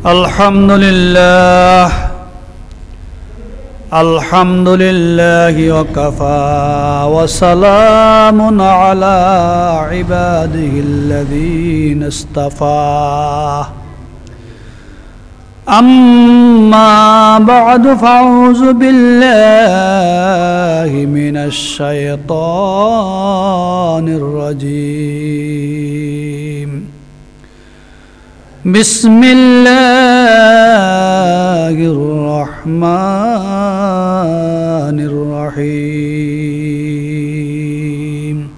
Alhamdulillahi wa kafa wa salamun ala ibadihi alladhina istafa. Amma ba'du fa'udhu billahi minash shaytanir rajim. Bismillahirrahmanirrahim.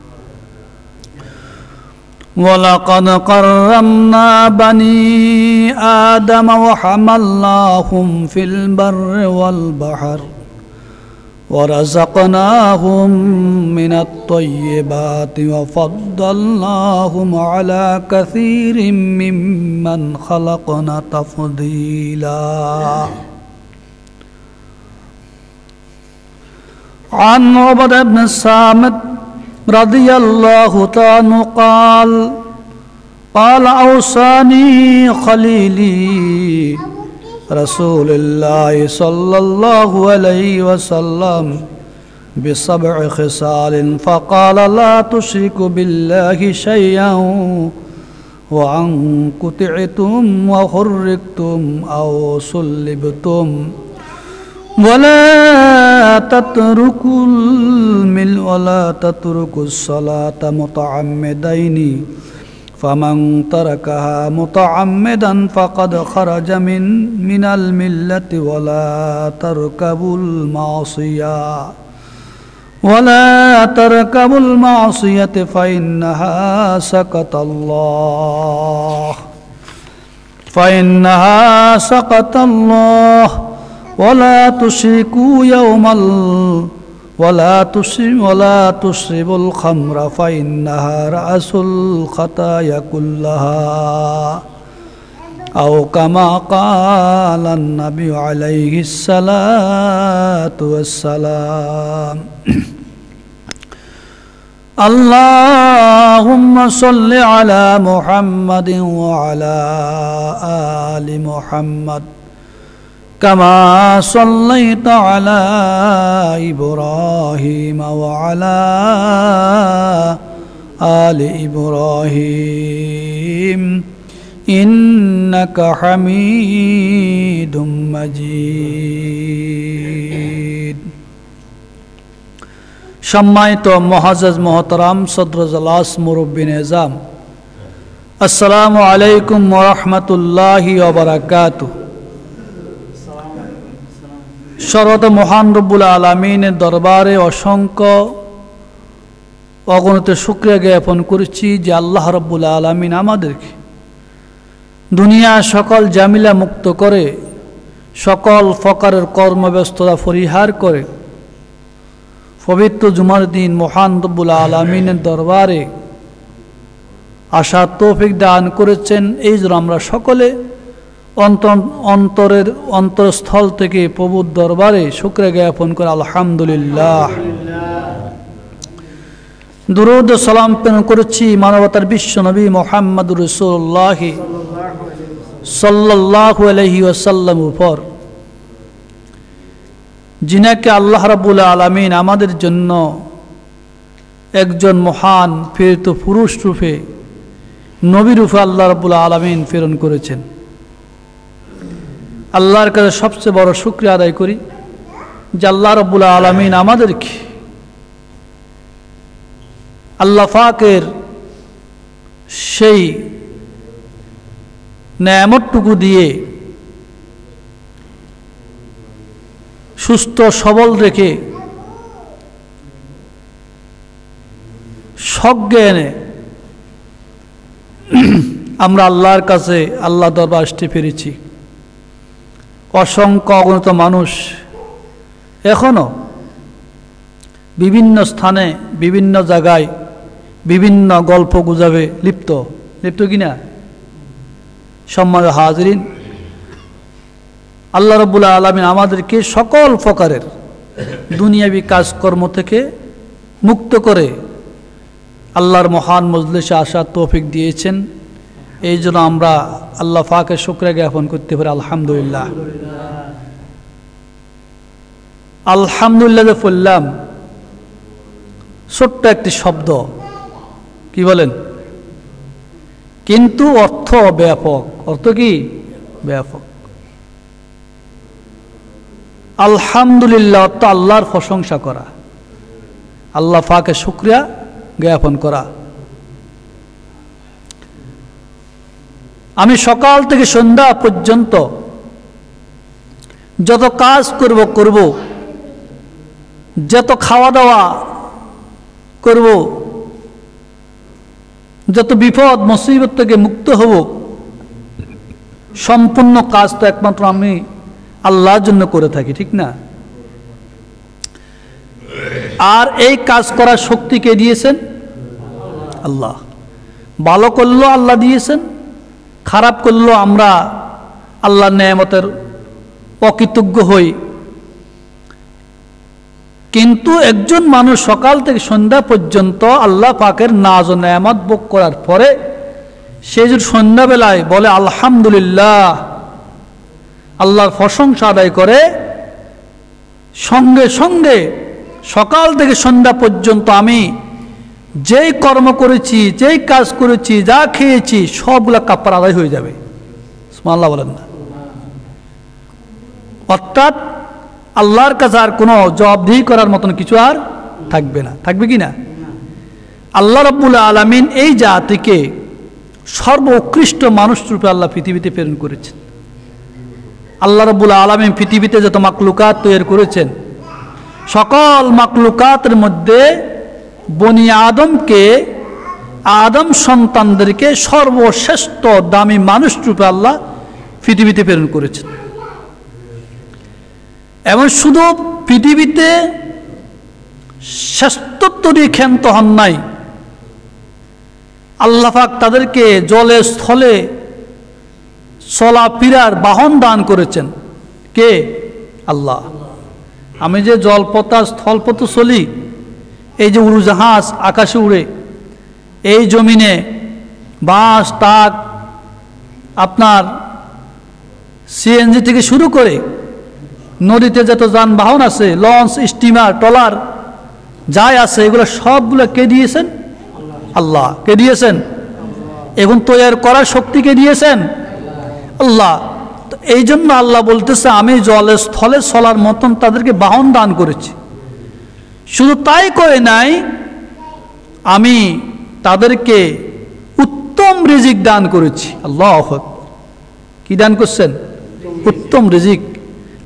Walaqad karramna bani Adam wa hamalnahum fil barri wal bahr ورزقناهم من الطيبات وفضلناهم على كثير ممن خلقنا تفضيلا. عن عبادة بن الصامت رضي الله عنه قال أوصاني خليلي رسول الله صلى الله عليه وسلم بسبع خصال فقال لا تشرك بالله شيئا وأن قطعتم وحرقتم أو صلبتم ولا تتركوا الصلاة متعمدين فمن تركها متعمدا فقد خرج من الملة ولا تركبوا المعصية فإنها سقط الله ولا تشربوا الخمر فإنها رأس الخطايا كلها أو كما قال النبي عليه الصلاة والسلام. اللهم صل على محمد وعلى آل محمد كما صليت على إبراهيم وعلى آل إبراهيم إنك حميد مجيد. সম্মানিত মুআজ্জাজ মুহতারাম সদর জলাস মুরব্বী নিজাম, আসসালামু আলাইকুম ওয়া রাহমাতুল্লাহি ওয়া বারাকাতুহু। সর্বত মহান রব্বুল আলামিনের দরবারে অসংখ্য অগণিত শুকরিয়া জ্ঞাপন করছি যে আল্লাহ রব্বুল আলামিন আমাদেরকে দুনিয়া সকল জামিলা মুক্ত করে সকল প্রকারের কর্মব্যস্ততা পরিহার করে পবিত্র জুমার দিন মহান রব্বুল আলামিনের দরবারে আসার তৌফিক দান করেছেন। এই জন্য আমরা সকলে অন্তরস্থল থেকে প্রভুর দরবারে শুকরিয়া জ্ঞাপন করে আলহামদুলিল্লাহ। দুরূদ ও সালাম প্রেরণ করেছি মানবতার বিশ্ব নবী মুহাম্মদুর রাসূলুল্লাহ সাল্লাল্লাহু আলাইহি ওয়াসাল্লাম উপর, যিনাকে আল্লাহ রাব্বুল আলামিন আমাদের জন্য একজন মহান প্রেরিত পুরুষ রূপে নবী রূপে আল্লাহ রাব্বুল আলামিন প্রেরণ করেছেন। আল্লাহর কাছে সবচেয়ে বড় শুকরিয়া আদায় করি যে আল্লাহ রাব্বুল আলামিন আমাদেরকে আল্লাহ পাকের সেই নেয়ামতটুকু দিয়ে সুস্থ সবল রেখে সজ্ঞানে আমরা আল্লাহর কাছে আল্লাহ দরবার আসতে পেরেছি। অসংখ্য অগণিত মানুষ এখনো বিভিন্ন স্থানে বিভিন্ন জায়গায় বিভিন্ন গল্প গুজবে লিপ্ত কিনা? সম্মানিত হাজিরিন, আল্লাহ রাব্বুল আলামিন আমাদেরকে সকল প্রকারের দুনিয়াবি কাজকর্ম থেকে মুক্ত করে আল্লাহর মহান মজলিসে আসার তৌফিক দিয়েছেন। এই জন্য আমরা আল্লাহ পাকের শুকরিয়া জ্ঞাপন করতে পারি। আলহামদুলিল্লাহ। আলহামদুলিল্লাহ যে বললাম, ছোট্ট একটি শব্দ, কি বলেন, কিন্তু অর্থ ব্যাপক। অর্থ কি? ব্যাপক। আলহামদুলিল্লাহ অর্থ আল্লাহর প্রশংসা করা, আল্লাহ পাকের শুকরিয়া জ্ঞাপন করা। আমি সকাল থেকে সন্ধ্যা পর্যন্ত যত কাজ করব, যত খাওয়া দাওয়া করব, যত বিপদ মুসিবত থেকে মুক্ত হব, সম্পূর্ণ কাজ তো একমাত্র আমি আল্লাহর জন্য করে থাকি, ঠিক না? আর এই কাজ করার শক্তি কে দিয়েছেন? আল্লাহ। ভালো করলেও আল্লাহ দিয়েছেন, খারাপ করলেও আমরা আল্লাহর নেয়ামতের অকৃতজ্ঞ হই। কিন্তু একজন মানুষ সকাল থেকে সন্ধ্যা পর্যন্ত আল্লাহ পাকের নাজ ও নেয়ামত ভোগ করার পরে সে যদি সন্ধ্যাবেলায় বলে আলহামদুলিল্লাহ, আল্লাহর প্রশংসা আদায় করে, সঙ্গে সঙ্গে সকাল থেকে সন্ধ্যা পর্যন্ত আমি যেই কর্ম করেছি, যেই কাজ করেছি, যা খেয়েছি, সবগুলা কাফারা আদায় হয়ে যাবে। সুবহানাল্লাহ বলেন না? অর্থাৎ আল্লাহর কাছে আর কোনো জবাবদিহি করার মতন কিছু আর থাকবে না। থাকবে কি না? আল্লাহ রাব্বুল আলামিন এই জাতিকে সর্বোৎকৃষ্ট মানুষ রূপে আল্লাহ পৃথিবীতে প্রেরণ করেছেন। আল্লাহ রাব্বুল আলামিন পৃথিবীতে যত মাখলুকাত তৈরি করেছেন, সকল মাখলুকাতের মধ্যে বনি আদমকে, আদম সন্তানদেরকে সর্বশ্রেষ্ঠ দামি মানুষ রূপে আল্লাহ পৃথিবীতে প্রেরণ করেছেন। এবং শুধু পৃথিবীতে শ্রেষ্ঠত্ব দিয়ে ক্ষান্ত হন নাই, আল্লাহ পাক তাদেরকে জলে স্থলে চলাফেরার বাহন দান করেছেন। কে? আল্লাহ। আমি যে জলপথ স্থলপথ চলি, এই যে উড়োজাহাজ আকাশে উড়ে, এই জমিনে বাস, ট্রাক, আপনার সিএনজি থেকে শুরু করে নদীতে যত যানবাহন আছে, লঞ্চ, স্টিমার, ট্রলার যাই আছে, এগুলো সবগুলো কে দিয়েছেন? আল্লাহ। কে দিয়েছেন? এখন তৈরি করার শক্তি কে দিয়েছেন? আল্লাহ। তো এই জন্য আল্লাহ বলতেছে, আমি জলে স্থলে চলার মতন তাদেরকে বাহন দান করেছি। শুধু তাই করে নাই, আমি তাদেরকে উত্তম রিজিক দান করেছি। আল্লাহু আকবার। কি দান করছেন? উত্তম রিজিক।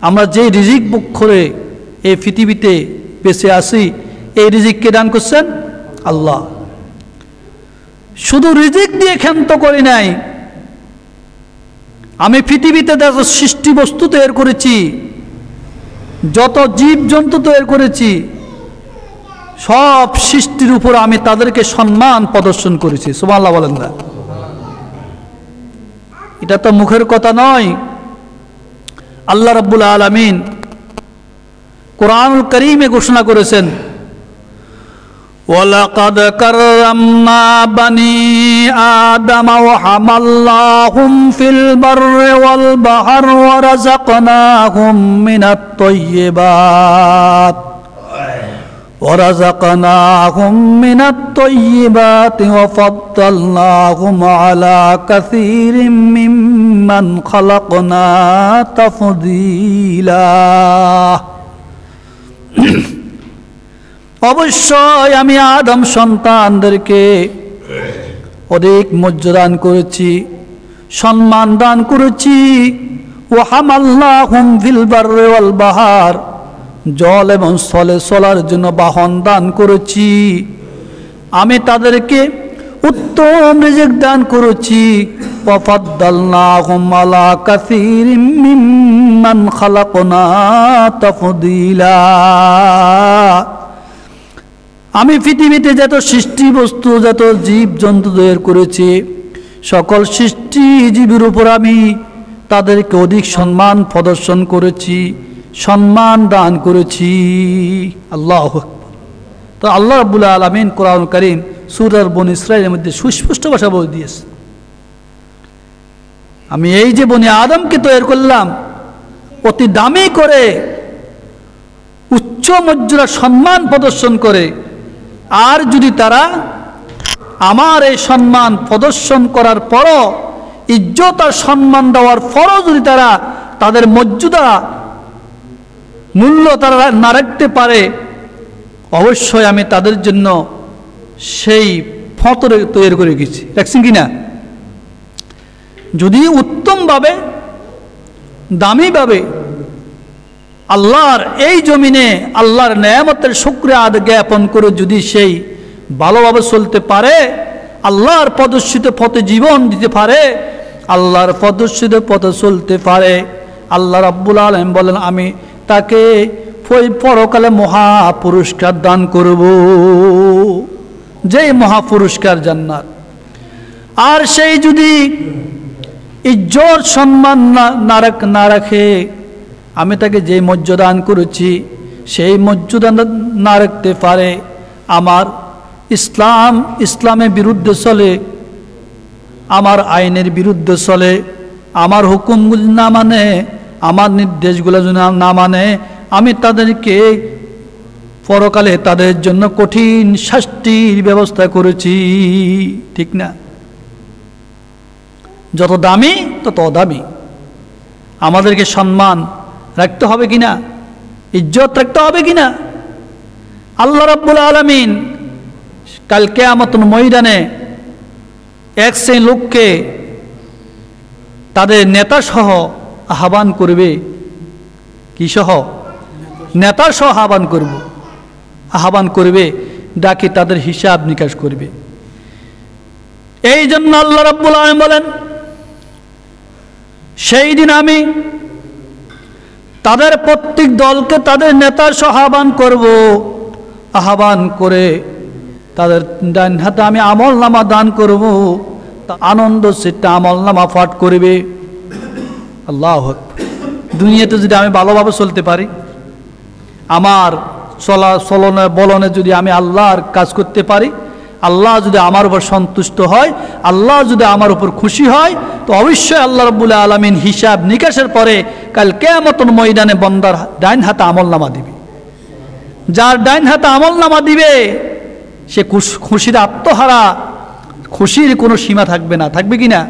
আমরা যে রিজিক ভোগ করে এই পৃথিবীতে বেঁচে আসি, এই রিজিক কে দান করছেন? আল্লাহ। শুধু রিজিক দিয়ে ক্ষান্ত করি নাই, আমি পৃথিবীতে যত সৃষ্টি বস্তু তৈরি করেছি, যত জীব জন্তু তৈরি করেছি, সব সৃষ্টির উপর আমি তাদেরকে সম্মান প্রদর্শন করেছি। সুবহানাল্লাহ বলেন না? এটা তো মুখের কথা নয়। আল্লাহ রাব্বুল আলামিন কুরআনুল কারীমে ঘোষণা করেছেন, ওয়ালাকাদ কাররামনা বানি আদম ওয়া হামালনাহুম ফিল বাররি ওয়াল বাহর ওয়া রাযাকনাহুম মিনাত তাইয়্যিবাত ورزقناهم من الطيبات وفضلناهم على كثير ممن خلقنا تفضيلا। অবশ্যই আমি আদম সন্তানদেরকে অধিক মর্যাদা দান করেছি, সম্মান দান করেছি। ওয়া হামালনাহুম ফিল বাররি ওয়াল বাহর, জল এবং স্থলে চলার জন্য বাহন দান করেছি। আমি তাদেরকে উত্তম রিজিক দান করেছি। ওয়াফাদ্দালনাহুম আলা কাসীরিম মিম্মান খালাকনা তাফদীলা। আমি পৃথিবীতে যত সৃষ্টি বস্তু, যত জীব জন্তু তৈরি করেছি, সকল সৃষ্টি জীবের উপর আমি তাদেরকে অধিক সম্মান প্রদর্শন করেছি, সম্মান দান করেছি। আল্লাহু আকবার। তো আল্লাহ রাব্বুল আলামিন কোরআনুল কারীম সূরা বনী ইসরাঈলের মধ্যে সুস্পষ্ট ভাষা বলে দিয়েছে, আমি এই যে বনি আদমকে তৈরি করলাম অতি দামি করে, উচ্চ মর্যাদা সম্মান প্রদর্শন করে, আর যদি তারা আমার এই সম্মান প্রদর্শন করার পরও, ইজ্জত আর সম্মান দেওয়ার পরও যদি তারা তাদের মর্যাদা মূল্য তারা না রাখতে পারে, অবশ্যই আমি তাদের জন্য সেই ফতরে তৈরি করে গেছি। রাখছেন কিনা? যদি উত্তমভাবে দামিভাবে আল্লাহর এই জমিনে আল্লাহর নেয়ামতের শুকরিয়া জ্ঞাপন করে যদি সেই ভালোভাবে চলতে পারে, আল্লাহর প্রদর্শিত পথে জীবন দিতে পারে, আল্লাহর প্রদর্শিত পথে চলতে পারে, আল্লাহ রাব্বুল আলামিন বলেন আমি তাকে পরকালে মহা পুরস্কার দান করব, যেই মহা পুরস্কার জান্নাত। আর সেই যদি ইজ্জত সম্মান না রাখে, আমি তাকে যে মর্যাদা দান করেছি সেই মর্যাদা না রাখতে পারে, আমার ইসলামের বিরুদ্ধে চলে, আমার আইনের বিরুদ্ধে চলে, আমার হুকুমগুলি না মানে, আমার নির্দেশগুলো যদি না মানে, আমি তাদেরকে পরকালে তাদের জন্য কঠিন শাস্তির ব্যবস্থা করেছি। ঠিক না? যত দামি তত অদামি। আমাদেরকে সম্মান রাখতে হবে কিনা, ইজ্জত রাখতে হবে কিনা? আল্লাহ রাব্বুল আলামিন কাল কিয়ামতের ময়দানে এক শ্রেণীর লোককে তাদের নেতা সহ আহ্বান করবে। কি সহ? নেতা সহ আহ্বান করবে, ডাকি তাদের হিসাব নিকাশ করবে। এই জন্য আল্লাহ রাব্বুল আলামিন বলেন, সেই দিন আমি তাদের প্রত্যেক দলকে তাদের নেতার সহ আহ্বান করব, আহ্বান করে তাদের ডান হাতে আমি আমল নামা দান করব, আনন্দ চিত্তে আমল নামা পাঠ করবে। আল্লাহু আকবার। দুনিয়াতে যদি আমি ভালোভাবে চলতে পারি, আমার চলনে বলনে যদি আমি আল্লাহর কাজ করতে পারি, আল্লাহ যদি আমার উপর সন্তুষ্ট হয়, আল্লাহ যদি আমার উপর খুশি হয়, তো অবশ্যই আল্লাহ রাব্বুল আলামিন হিসাব নিকাশের পরে কাল কিয়ামতের ময়দানে বান্দার ডাইন হাতে আমলনামা দিবে। যার ডাইন হাতে আমলনামা দিবে সে খুশির আত্মহারা, খুশির কোনো সীমা থাকবে না। থাকবে কি না?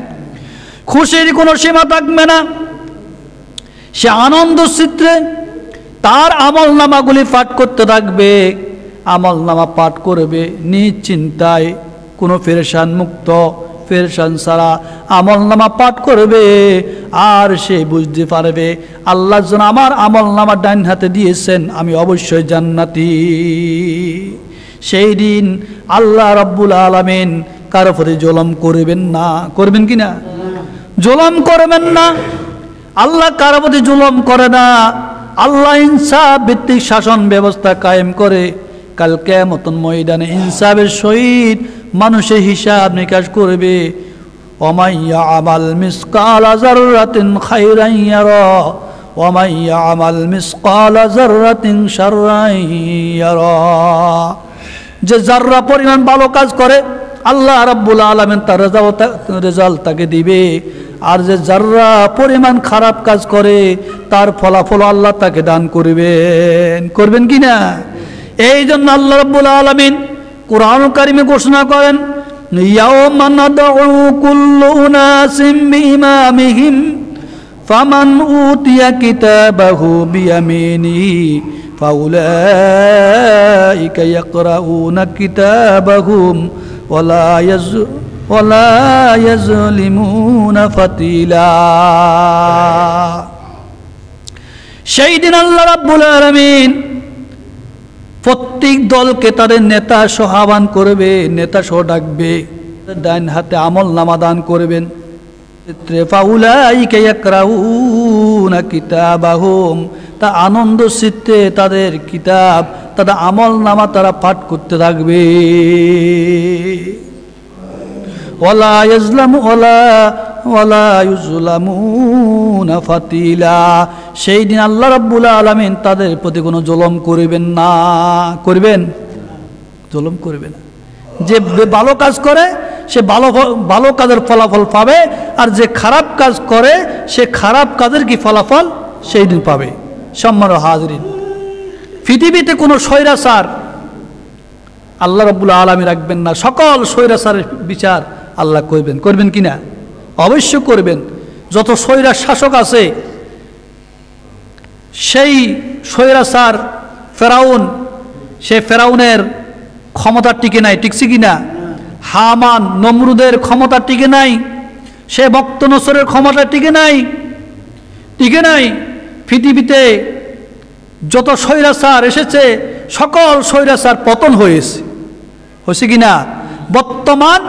খুশির কোনো সীমা থাকবে না। সে আনন্দ চিত্রে তার আমলনামাগুলি পাঠ করতে থাকবে, আমলনামা পাঠ করবে নিশ্চিন্তায়, কোনো পেরেশান মুক্ত, পেরেশান ছাড়া আমলনামা পাঠ করবে। আর সে বুঝতে পারবে আল্লাহ যেন আমার আমলনামা ডাইন হাতে দিয়েছেন, আমি অবশ্যই জান্নাতি। সেই দিন আল্লাহ রাব্বুল আলামিন কারো প্রতি জুলুম করবেন না। করবেন কি না? জুলুম করবেন না। আল্লাহ কারো প্রতি জুলুম করে না। আল্লাহ ইনসাফ ভিত্তিক শাসন ব্যবস্থা কায়েম করে কাল কিয়ামতের ময়দানে ইনসাফের সহিত মানুষের হিসাব নিকাশ করবে। ওয়ামান ইয়ামাল মিসকালা যাররাতিন খায়রান ইয়ারা ওয়ামান ইয়ামাল মিসকালা যাররাতিন শাররান ইয়ারা। যে যাররা পরিমাণ ভালো কাজ করে আল্লাহ রাব্বুল আলামিন তার রেজাল্ট তাকে দিবে, আর যে যাররা পরিমাণ খারাপ কাজ করে তার ফলাফল আল্লাহ তাকে দান করবেন। করবেন কি না? এই জন্য আল্লাহ রাব্বুল আলামিন কোরআন কারিমে ঘোষণা করেন, ইয়াওমা নাদউ কুল্লু উনাসিম বিইমামিহিম ফামান উতিয়া কিতাবাহু বিয়ামিনিহি ফাউলাইকা ইয়াকরাউনা কিতাবাহুম ওয়ালা ইয়াজলিমুনা ফাতিলা। সেই দিন আল্লাহ রাব্বুল আলামিন প্রত্যেক দলকে তাদের নেতা সহ আহ্বান করবে, নেতা সহ ডাকবে, ডান হাতে আমল নামা দান করবেন। ফাউলাইকা ইয়াকরাউনা কিতাবাহুম, তা আনন্দ চিত্তে তাদের কিতাব, তাদের আমল নামা তারা পাঠ করতে থাকবে। ওয়ালা ইউজলামুনা ফাতিলা। সেই দিন আল্লাহ রাব্বুল আলামিন তাদের প্রতি কোনো জুলুম করবেন না। করবেন? জুলুম করবে না। যে ভালো কাজ করে সে ভালো ভালো কাজের ফলাফল পাবে, আর যে খারাপ কাজ করে সে খারাপ কাজের কি ফলাফল সেই দিন পাবে। সম্মানিত হাজরিন, পৃথিবীতে কোনো স্বৈরাচার আল্লাহ রাব্বুল আলামিন রাখবেন না। সকল স্বৈরাচারের বিচার আল্লাহ করবেন, করবেন কিনা? অবশ্য করবেন। যত স্বৈরা শাসক আছে, সেই স্বৈরাচার ফেরাউন, সে ফেরাউনের ক্ষমতা টিকে নাই, টিকছে কিনা? হামান নমরুদের ক্ষমতা টিকে নাই, সে বক্তনসরের ক্ষমতা টিকে নাই, টিকে নাই। পৃথিবীতে যত স্বৈরাচার এসেছে সকল স্বৈরাচার পতন হয়েছে, হয়েছে কিনা? বর্তমান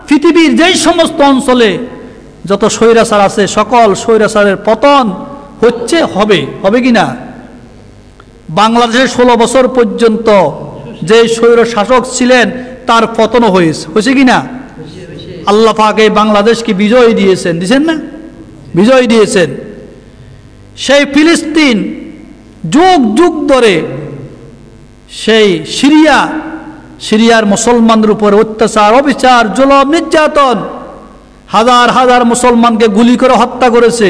পৃথিবীর যেই সমস্ত অঞ্চলে যত স্বৈরাচার আছে সকল স্বৈরাচারের পতন হচ্ছে, হবে, হবে কিনা? বাংলাদেশে 16 বছর পর্যন্ত যে স্বৈর শাসক ছিলেন তার পতনও হয়েছে, হয়েছে কিনা? আল্লাহ পাক এই বাংলাদেশকে বিজয় দিয়েছেন, দিয়েছেন না? বিজয় দিয়েছেন। সেই ফিলিস্তিন যুগ যুগ ধরে সেই সিরিয়ার মুসলমানদের উপর অত্যাচার, অবিচার, জুলুম, নির্যাতন, হাজার হাজার মুসলমানকে গুলি করে হত্যা করেছে,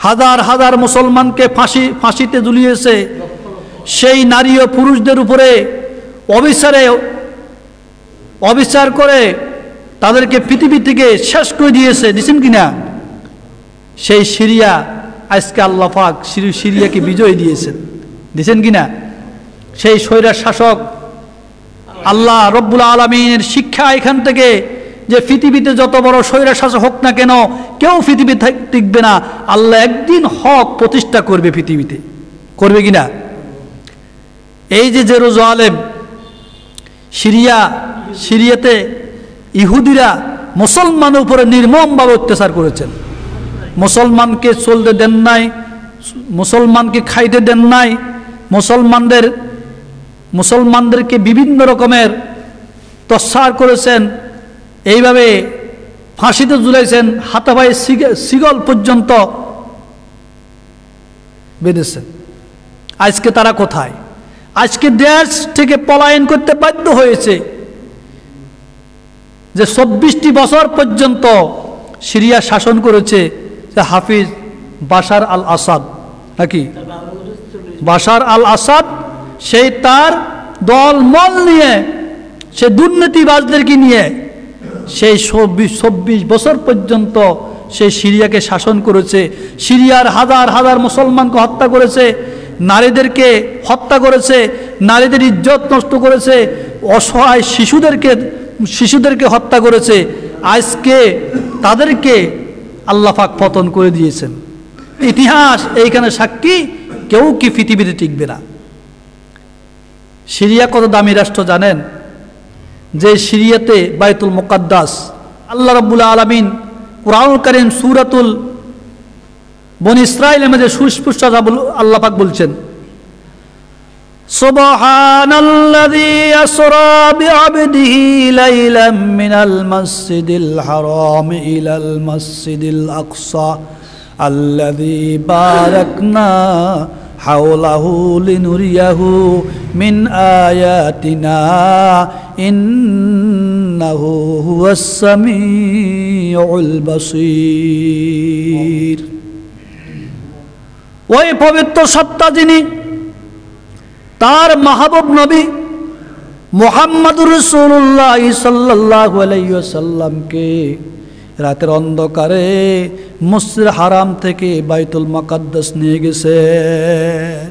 হাজার হাজার মুসলমানকে ফাঁসিতে ঝুলিয়েছে। সেই নারী ও পুরুষদের উপরে অবিচার করে তাদেরকে পৃথিবী থেকে শেষ করে দিয়েছে, দিচ্ছেন কিনা? সেই সিরিয়া আজকে আল্লাহ পাক সিরিয়াকে বিজয় দিয়েছেন, দিচ্ছেন কিনা? সেই স্বৈরার শাসক আল্লাহ রব্বুল আলামিনের শিক্ষা এখান থেকে যে পৃথিবীতে যত বড় স্বৈরার শাসক হোক না কেন কেউ পৃথিবী টিকবে না। আল্লাহ একদিন হক প্রতিষ্ঠা করবে পৃথিবীতে, করবে কিনা? এই যে জেরুজালেম, সিরিয়াতে ইহুদিরা মুসলমানের উপরে নির্মমভাবে অত্যাচার করেছেন। মুসলমানকে চলতে দেন নাই, মুসলমানকে খাইতে দেন নাই, মুসলমানদেরকে বিভিন্ন রকমের তৎসার করেছেন, এইভাবে ফাঁসিতে ঝুলাইছেন, হাতাপায়ে শিকল পর্যন্ত বেঁধেছেন। আজকে তারা কোথায়? আজকে দেশ থেকে পলায়ন করতে বাধ্য হয়েছে। যে 24টি বছর পর্যন্ত সিরিয়া শাসন করেছে যে হাফিজ বাশার আল আসাদ, নাকি বাশার আল আসাদ, সেই তার দলমল নিয়ে, সে দুর্নীতিবাজদেরকে নিয়ে সেই 24 বছর পর্যন্ত সে সিরিয়াকে শাসন করেছে। সিরিয়ার হাজার হাজার মুসলমানকে হত্যা করেছে, নারীদেরকে হত্যা করেছে, নারীদের ইজ্জত নষ্ট করেছে, অসহায় শিশুদেরকে হত্যা করেছে। আজকে তাদেরকে আল্লাহ পাক পতন করে দিয়েছেন। ইতিহাস এইখানে সাক্ষী, কেউ কি পৃথিবীতে টিকবে না। সিরিয়া কত দামি রাষ্ট্র জানেন? যে সিরিয়াতে বাইতুল মুকাদ্দাস, আল্লাহ রাব্বুল আলামিন কুরআনুল কারীম সূরাতুল বনী ইসরাঈলের মধ্যে সুস্পষ্ট আল্লাহ পাক বলছেন, সুবহানাল্লাযী আসরা বিআবদিহি লাইলাম মিনাল মাসজিদিল হারাম ইলাল মাসজিদিল আকসা আল্লাযী বারাকনা হাওলাহু লিনুরিয়াহু মিন আয়াতিনা ইন্নাহু হুয়াস সামিউল বাসীর। ওই পবিত্র সত্তা যিনি তার মাহবুব নবী মুহাম্মদুর রাসূলুল্লাহ সাল্লাল্লাহু আলাইহি ওয়াসাল্লামকে রাতের অন্ধকারে মসজিদ হারাম থেকে বাইতুল মুকাদ্দাস নিয়ে গেছেন।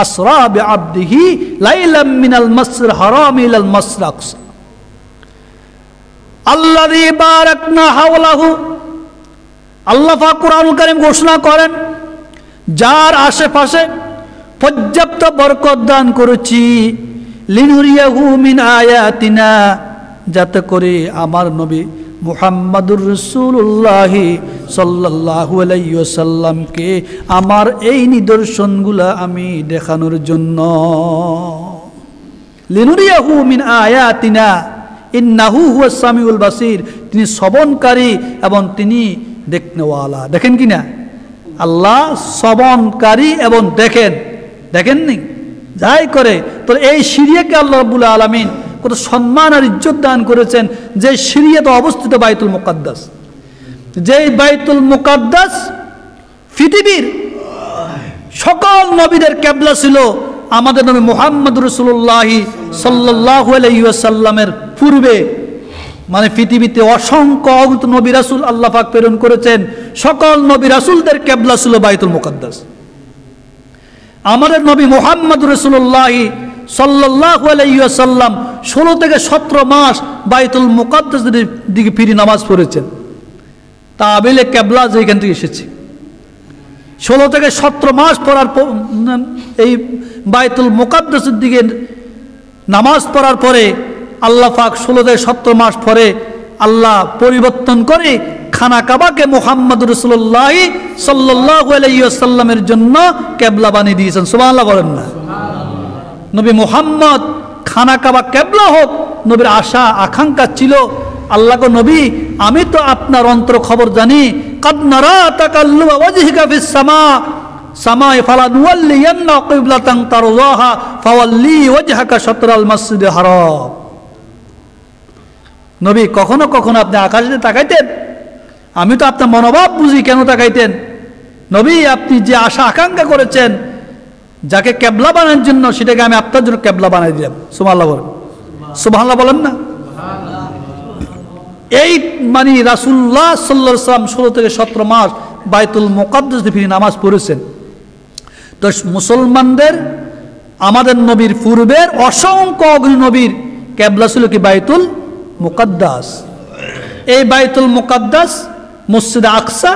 আসরা বিআবদিহি লাইলাম মিনাল মাসজিদিল হারাম ইলাল মাসজিদিল আকসা আল্লাযী বারাকনা হাওলাহু। আল্লাহ পাক কুরআনুল কারীম ঘোষণা করেন, যার আশেপাশে পর্যাপ্ত বরকত দান করেছি, লিনুরিয়াহু মিন আয়াতিনা, যাতে করে আমার নবী মুহাম্মাদুর রাসূলুল্লাহ সাল্লাল্লাহু আলাইহি ওয়াসাল্লামকে আমার এই নিদর্শনগুলা আমি দেখানোর জন্য। লিনুরিয়াহু মিন আয়াতিনা ইন্নাহু হুয়াস সামিউল বাসীর, তিনি শ্রবণকারী এবং তিনি দেখনেওয়ালা। দেখেন কিনা? আল্লাহ শ্রবণকারী এবং দেখেননি যাই করে। তো এই সিরিয়াকে আল্লাহ রাব্বুল আলামিন কত সম্মান আর ইজ্জত দান করেছেন, যে সিরিয়াতে অবস্থিত বাইতুল মুকাদ্দাস। যেই বাইতুল মুকাদ্দাস পৃথিবীর সকল নবীদের কিবলা ছিল, আমাদের নবী মুহাম্মদ রাসূলুল্লাহ সাল্লাল্লাহু আলাইহি ওয়াসাল্লামের পূর্বে মানে পৃথিবীতে অসংখ্য অগণিত নবী রাসূল আল্লাহ পাক প্রেরণ করেছেন, সকল নবী রাসূলদের কিবলা ছিল বাইতুল মুকাদ্দাস। আমাদের নবী মুহাম্মদ রাসূলুল্লাহ সাল্লাল্লাহু আলাইহি ওয়াসাল্লাম 16 থেকে 17 মাস বাইতুল মুকাদ্দাসের দিকে ফিরে নামাজ পড়েছেন। তাবিলে কিবলা যেখান থেকে এসেছে, 16 থেকে 17 মাস পড়ার এই বাইতুল মুকাদ্দাসের দিকে নামাজ পড়ার পরে আল্লাহ পাক 16 থেকে 17 মাস পরে আল্লাহ পরিবর্তন করে খানা কাবাকে মুহাম্মদ রাসূলুল্লাহ সাল্লাল্লাহু আলাইহি ওয়াসাল্লামের জন্য কিবলা বানিয়ে দিয়েছেন। সুবহানাল্লাহ বলেন না? নবী মুহাম্মদ খানা কাবা কিবলা হোক, নবীর আশা আকাঙ্ক্ষা ছিল, আল্লাহ গো নবী, আমি তো আপনার অন্তর খবর জানি, কাদ নারা তাকাল্লুবা ওয়াজহিকা ফিস সামায়ে ফালানুওয়াল্লিয়ান্না কিবলাতান তারদাহা ফাওয়াল্লি ওয়াজহাকা শাতরাল মাসজিদিল হারাম। নবী, কখনো কখনো আপনি আকাশে তাকাইতেন, আমি তো আপনার মনোভাব বুঝি কেন তাকাইতেন। নবী, আপনি যে আশা আকাঙ্ক্ষা করেছেন যাকে কিবলা বানানোর জন্য, সেটাকে আমি আপনার জন্য কিবলা বানাই দিলাম। সুবহানাল্লাহ বলেন, সুবহানাল্লাহ বলেন না? এই মানে রাসূলুল্লাহ সাল্লাল্লাহু আলাইহি ওয়াসাল্লাম 16 থেকে 17 মাস বাইতুল মুকাদ্দাসে ফিরে নামাজ পড়েছেন। তো মুসলমানদের আমাদের নবীর পূর্বের অসংখ্য অগ্নি নবীর কিবলা ছিল কি বাইতুল মুকাদ্দাস। এই বাইতুল মুকাদ্দাস মসজিদে আকসা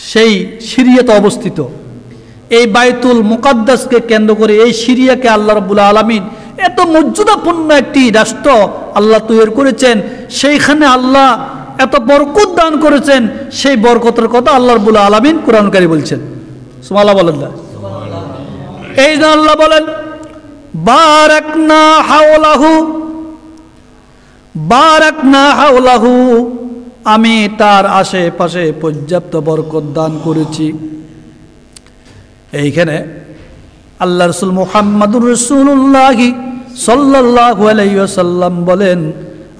সেই সিরিয়াতে অবস্থিত। এই বাইতুল মুকাদ্দাসকে কেন্দ্র করে এই সিরিয়াকে আল্লাহ রাব্বুল আলামিন এত মর্যাদাপূর্ণ একটি রাষ্ট্র আল্লাহ তৈরি করেছেন, সেইখানে আল্লাহ এত বরকত দান করেছেন। সেই বরকতের কথা আল্লাহ রাব্বুল আলামিন কোরআন কারীমে বলছেন। সুবহানাল্লাহ বলেন না? এই যে আল্লাহ বলেন, বারাকনা হাওলাহু, বারাকনা হাওলাহু, আমি তার আশেপাশে পর্যাপ্ত বরকত দান করেছি। এইখানে আল্লাহ রাসূল মুহাম্মদুর রাসূলুল্লাহ সাল্লাল্লাহু আলাইহি ওয়াসাল্লাম বলেন,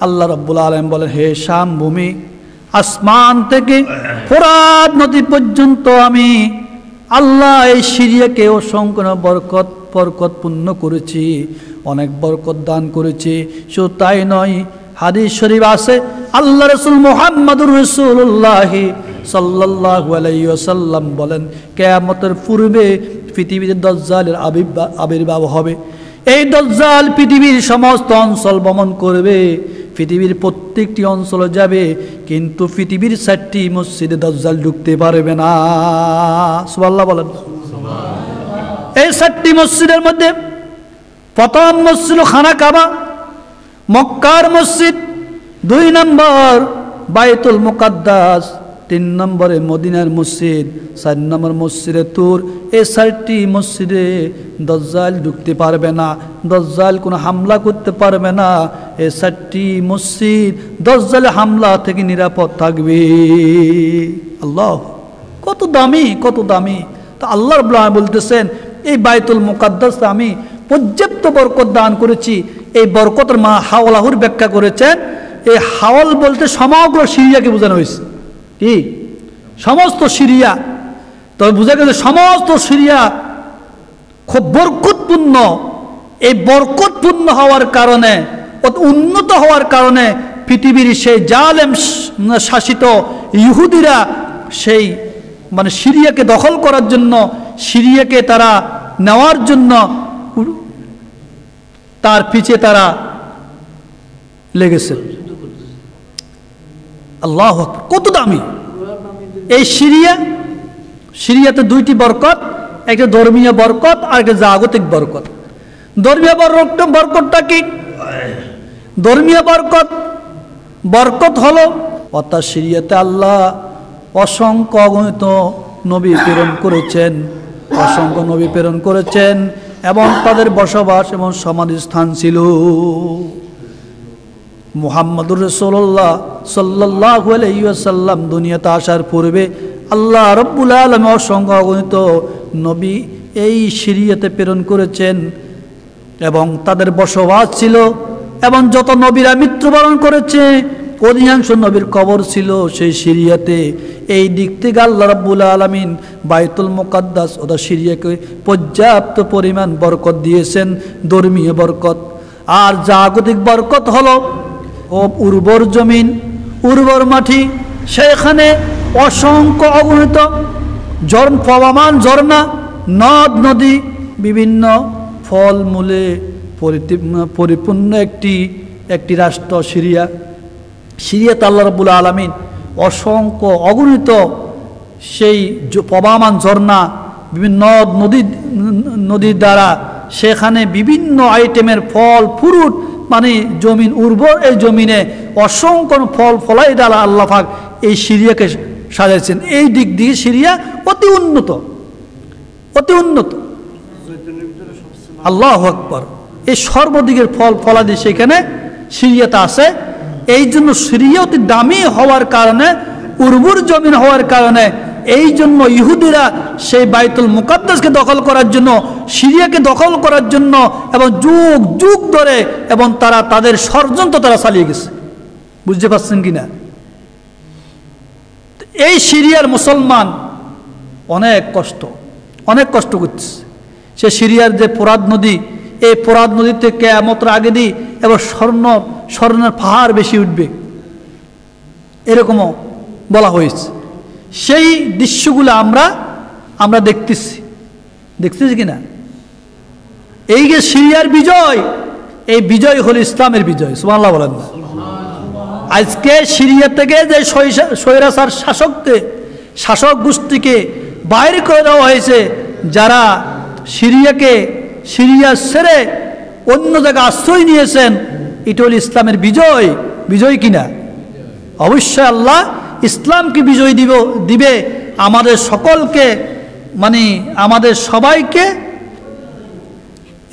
আল্লাহ রাব্বুল আলামিন বলেন, হে শাম ভূমি, আসমান থেকে ফোরাত নদী পর্যন্ত আমি আল্লাহ এই সিরিয়াকে অসংখ্য বরকতপূর্ণ করেছি, অনেক বরকত দান করেছি। শুধু তাই নয়, হাদিস শরীফ আছে আল্লাহ রাসূল মুহাম্মদুর রাসূলুল্লাহ সাল্লাল্লাহু আলাইহি ওয়াসাল্লাম বলেন, কিয়ামতের পূর্বে পৃথিবীতে দাজ্জালের আবির্ভাব হবে। এই দাজ্জাল পৃথিবীর সমস্ত অঞ্চল ভ্রমণ করবে, পৃথিবীর প্রত্যেকটি অঞ্চলে যাবে, কিন্তু পৃথিবীর 4টি মসজিদে দাজ্জাল ঢুকতে পারবে না। সুবহানাল্লাহ বলেন। এই 4টি মসজিদের মধ্যে প্রথম মসজিদ খানা কাবা, মক্কার মসজিদ, 2 নম্বর বাইতুল মুকাদ্দাস, 3 নম্বরে মদিনার মসজিদ, 4 নম্বর মসজিদে তুর। এই 4টি মসজিদে দাজ্জাল ঢুকতে পারবে না, দাজ্জাল কোনো হামলা করতে পারবে না। এই 4টি মসজিদ দাজ্জালের হামলা থেকে নিরাপদ থাকবে। আল্লাহ, কত দামি, কত দামি! তো আল্লাহ রাব্বুল আলামিন বলতেছেন, এই বাইতুল মুকাদ্দাসে আমি পর্যাপ্ত বরকত দান করেছি। এই বরকতের মা হাওলাহুর ব্যাখ্যা করেছেন, এই হাওল বলতে সমগ্র সিরিয়াকে বোঝানো হয়েছে। কি? সমস্ত সিরিয়া। তবে বোঝা গেছে সমস্ত সিরিয়া খুব বরকতপূর্ণ। এই বরকতপূর্ণ হওয়ার কারণে, উন্নত হওয়ার কারণে পৃথিবীর সেই জালেম শাসিত ইহুদিরা সেই মানে সিরিয়াকে দখল করার জন্য, সিরিয়াকে তারা নেওয়ার জন্য তার পিছে তারা লেগেছে। আল্লাহু আকবার, কত দামি এই সিরিয়া! সিরিয়াতে 2টি বরকত, একটা ধর্মীয় বরকত আর একটা জাগতিক বরকত। ধর্মীয় বরকতটা কি? ধর্মীয় বরকত হলো অর্থাৎ সিরিয়াতে আল্লাহ অসংখ্য অগণিত নবী প্রেরণ করেছেন, অসংখ্য নবী প্রেরণ করেছেন এবং তাদের বসবাস এবং সমাধিস্থান ছিল। মুহাম্মদুর রাসূলুল্লাহ সাল্লাল্লাহু আলাইহি ওয়াসাল্লাম দুনিয়াতে আসার পূর্বে আল্লাহ রাব্বুল আলামিন অসংখ্য অগণিত নবী এই সিরিয়াতে প্রেরণ করেছেন এবং তাদের বসবাস ছিল এবং যত নবীরা মৃত্যুবরণ করেছে অধিকাংশ নবীর কবর ছিল সেই সিরিয়াতে। এই দিক থেকে আল্লাহ রাব্বুল আলামিন বাইতুল মুকাদ্দাস অথবা সিরিয়াকে পর্যাপ্ত পরিমাণ বরকত দিয়েছেন, ধর্মীয় বরকত। আর জাগতিক বরকত হলো উর্বর জমিন, উর্বর মাটি, সেখানে অসংখ্য অগণিত প্রবাহমান ঝর্ণা, নদ নদী, বিভিন্ন ফল মূলে পরিপূর্ণ একটি রাষ্ট্র সিরিয়া। সিরিয়াতে আল্লাহ রাব্বুল আলামিন অসংখ্য অগণিত সেই প্রবাহমান ঝর্ণা, বিভিন্ন নদীর দ্বারা সেখানে বিভিন্ন আইটেমের ফল ফ্রুট, মানে জমিন উর্বর, এই জমিনে অসংখ্য ফল ফলাই দ্বারা আল্লাহ পাক এই সিরিয়াকে সাজাইছেন। এই দিক দিয়ে সিরিয়া অতি উন্নত, অতি উন্নত। আল্লাহু আকবার। এই সর্বদিকের ফল ফলাদি সেখানে সিরিয়াতে আছে। এই জন্য সিরিয়া অতি দামি হওয়ার কারণে, উর্বর জমিন হওয়ার কারণে, এই জন্য ইহুদিরা সেই বাইতুল মুকাদ্দাসকে দখল করার জন্য, সিরিয়াকে দখল করার জন্য এবং যুগ যুগ ধরে এবং তারা তাদের ষড়যন্ত্র তারা চালিয়ে গেছে। বুঝতে পারছেন কিনা? এই সিরিয়ার মুসলমান অনেক কষ্ট করছে। সে সিরিয়ার যে ফোরাত নদী, এই ফোরাত নদীতে কিয়ামতের আগে দিই এবং স্বর্ণের পাহাড় বেশি উঠবে, এরকমও বলা হয়েছে। সেই দৃশ্যগুলো আমরা দেখতেছি কিনা? এই যে সিরিয়ার বিজয়, এই বিজয় হলো ইসলামের বিজয়। সুবহানাল্লাহ বলেন। আজকে সিরিয়া থেকে যে স্বৈরাচার শাসক গোষ্ঠীকে বাইরে করে দেওয়া হয়েছে, যারা সিরিয়া ছেড়ে অন্য জায়গায় আশ্রয় নিয়েছেন, এটা হল ইসলামের বিজয় কিনা? অবশ্যই আল্লাহ ইসলামকে বিজয় দিবে। আমাদের সকলকে, মানে আমাদের সবাইকে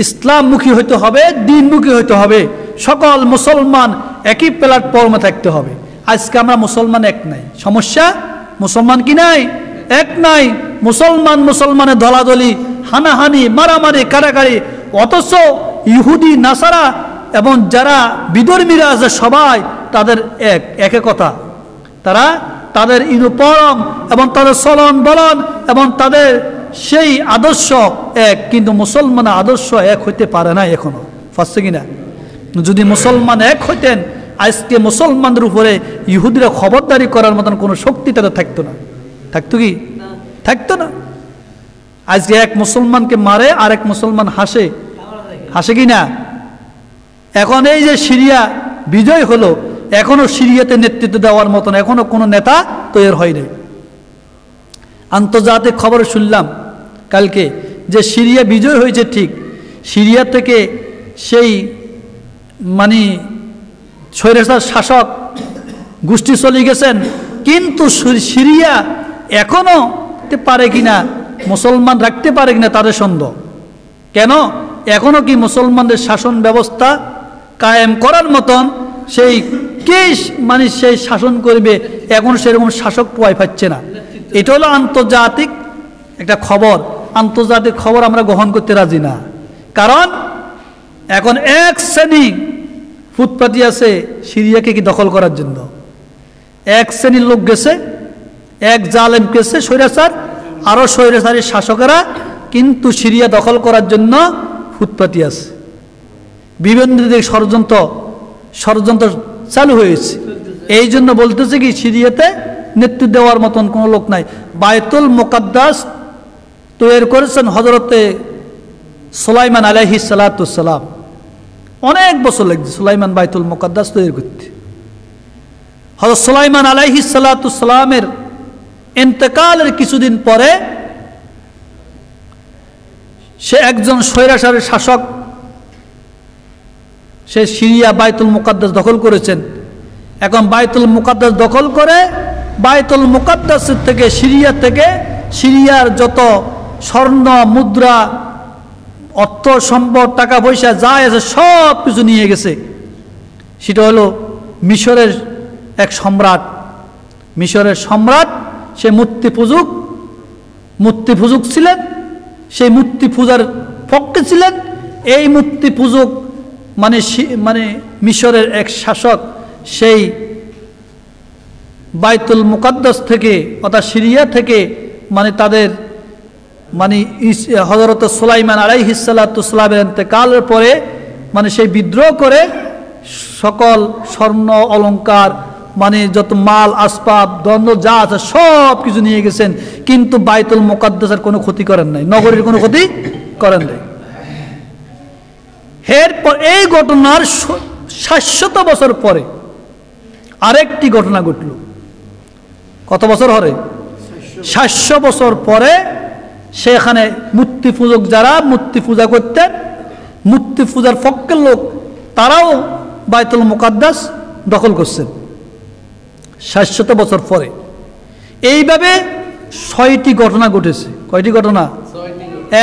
ইসলামমুখী হইতে হবে, দ্বীনমুখী হইতে হবে। সকল মুসলমান একই প্ল্যাটফর্মে থাকতে হবে। আজকে আমরা মুসলমান এক নাই, সমস্যা মুসলমান কি নাই? এক নাই। মুসলমানের দলাদলি, হানাহানি, মারামারি, কারাকারি। অথচ ইহুদি, নাসারা এবং যারা বিধর্মীরা আছে সবাই তাদের একে কথা। তারা তাদের ইউনিফর্ম এবং তাদের চলন বলন এবং তাদের সেই আদর্শ এক, কিন্তু মুসলমান আদর্শ এক হইতে পারে না এখনো। পারছে কিনা? যদি মুসলমান এক হইতেন, আজকে মুসলমানদের উপরে ইহুদিরা খবরদারি করার মতন কোনো শক্তি তাদের থাকতো না। থাকতো কি? থাকতো না। আজকে এক মুসলমানকে মারে আর এক মুসলমান হাসে কি না? এখন এই যে সিরিয়া বিজয় হলো, এখনো সিরিয়াতে নেতৃত্ব দেওয়ার মতন এখনো কোনো নেতা তৈরি হয়নি। আন্তর্জাতিক খবর শুনলাম কালকে যে সিরিয়া বিজয় হয়েছে, ঠিক সিরিয়া থেকে সেই মানে স্বৈরাচার শাসক গোষ্ঠী চলে গেছেন, কিন্তু সিরিয়া এখনো পারে কিনা, মুসলমান রাখতে পারে কিনা তাদের সন্দেহ। কেন? এখনো কি মুসলমানদের শাসন ব্যবস্থা কায়েম করার মতন সেই সেই শাসন করবে, এখন সেরকম শাসক পাচ্ছে না। এটা হলো আন্তর্জাতিক একটা খবর। আন্তর্জাতিক খবর আমরা গ্রহণ করতে রাজি না, কারণ এখন এক শ্রেণী ফুটপাতি আছে সিরিয়াকে কি দখল করার জন্য। এক শ্রেণীর লোক গেছে, এক জালেম গেছে স্বৈরাচার, আরো স্বৈরাচারী শাসকেরা কিন্তু সিরিয়া দখল করার জন্য ফুটপাতি আছে। বিভিন্ন দিকে ষড়যন্ত্র চালু হয়েছে। এই জন্য বলতেছে কি সিরিয়াতে নেতৃত্ব দেওয়ার মতন কোনো লোক নাই। বাইতুল মুকাদ্দাস তৈরি করেছেন হযরতে সুলাইমান আলাইহিস সালাতুস সালাম। অনেক বছর লাগছে সুলাইমান বাইতুল মুকাদ্দাস তৈরি করতে। হযরত সুলাইমান আলাইহিস সালাতুস সালামের ইন্তেকালের কিছুদিন পরে সে একজন স্বৈরাচারী শাসক, সে সিরিয়া বাইতুল মুকাদ্দাস দখল করেছেন। এখন বাইতুল মুকাদ্দাস দখল করে বাইতুল মুকাদ্দাসের থেকে সিরিয়ার যত স্বর্ণ মুদ্রা, অর্থ সম্পদ, টাকা পয়সা যা আছে সব কিছু নিয়ে গেছে। সেটা হলো মিশরের এক সম্রাট। মিশরের সম্রাট সে মূর্তি পূজক ছিলেন, সেই মূর্তি পূজার পক্ষে ছিলেন। এই মূর্তি পূজক মানে মিশরের এক শাসক সেই বাইতুল মুকাদ্দাস থেকে অর্থাৎ সিরিয়া থেকে মানে তাদের মানে হযরত সুলাইমান আলাইহিস সালাতু ওয়াসসালামের ইন্তেকালের পরে মানে সেই বিদ্রোহ করে সকল স্বর্ণ অলংকার মানে যত মাল আসবাব দ্বন্দ্ব যা আছে সব কিছু নিয়ে গেছেন, কিন্তু বাইতুল মুকাদ্দাসের কোনো ক্ষতি করেন নাই, নগরীর কোনো ক্ষতি করেন নাই। এরপর এই ঘটনার 700 বছর পরে আরেকটি ঘটনা ঘটল। কত বছর হরে? 700 বছর পরে সেখানে মূর্তি পূজক যারা মূর্তি পূজা করতেন, মূর্তি পূজার পক্ষের লোক তারাও বাইতুল মুকাদ্দাস দখল করছেন 700 বছর পরে। এইভাবে 6টি ঘটনা ঘটেছে। কয়টি ঘটনা?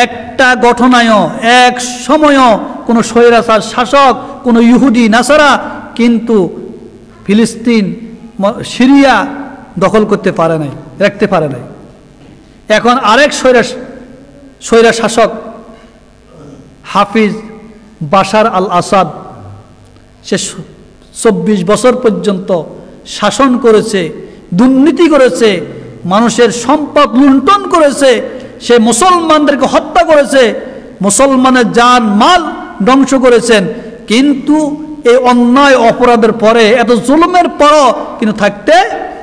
একটা ঘটনায়ও এক সময়ও কোনো স্বৈরাচার শাসক, কোনো ইহুদি নাসারা কিন্তু ফিলিস্তিন সিরিয়া দখল করতে পারে নাই, রাখতে পারে নাই। এখন আরেক স্বৈরা শাসক হাফিজ বাশার আল আসাদ, সে 24 বছর পর্যন্ত শাসন করেছে, দুর্নীতি করেছে, মানুষের সম্পদ লুণ্ঠন করেছে, সে মুসলমানদেরকে হত্যা করেছে, মুসলমানের জান মাল ধ্বংস করেছেন। কিন্তু এই অন্যায় অপরাধের পরে, এত জুলুমের পরও কিন্তু থাকতে